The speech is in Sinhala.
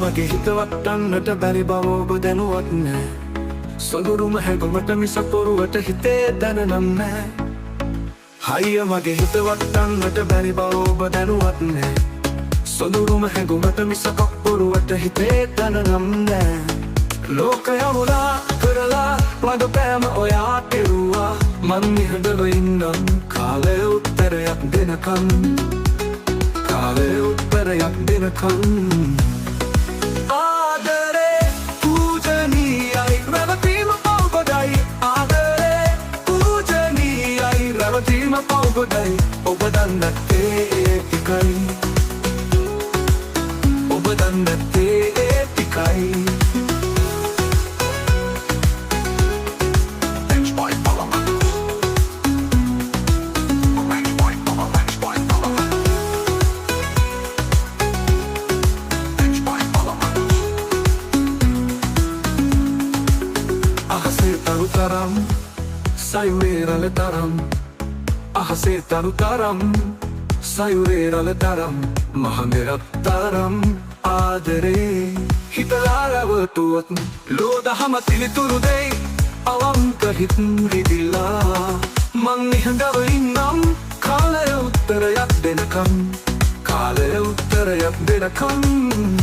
මගේ හිත වටන්නට බැරි බව ඔබ දැනුවත් නෑ. සොඳුරුම හැඟුමට මිස පොරුවට හිතේ දැනනම් නෑ. හයිය මගේ හිත වටන්නට බැරි බව ඔබ දැනුවත් නෑ. සොඳුරුම හැඟුමට මිස පොරුවට හිතේ දැනනම් නෑ. ලෝකය මුලා කරලා ළඟ පෑම ඔයා කෙරුවා. මං නිහඬව ඉන්නම් කාලය උත්තරයක් දෙනකම්. කාලය උත්තරයක් දෙනකම්. ආදරේ පූජනීයයි රැවටීම පව් ගොඩයි. ආදරේ පූජනීයයි රැවටීම පව් ගොඩයි. ඔබ දන්නත්තේ ඒ ටිකයි. ඔබ දන්නත්තේ ඒ ටිකයි. අහසේ තරු තරම් සයුරේ රළ තරම්. අහසේ තරු තරම් සයුරේ රළ තරම්. මහමෙරක් තරම් ආදරේ හිතලා රැවටුවොත් ලෝදහම තිලිතුරු දෙයි. අවංක හිත් රිදිලා මං නිහඬව ඉන්නම් කාලය උත්තරයක් දෙනකම්. කාලය උත්තරයක් දෙනකම්.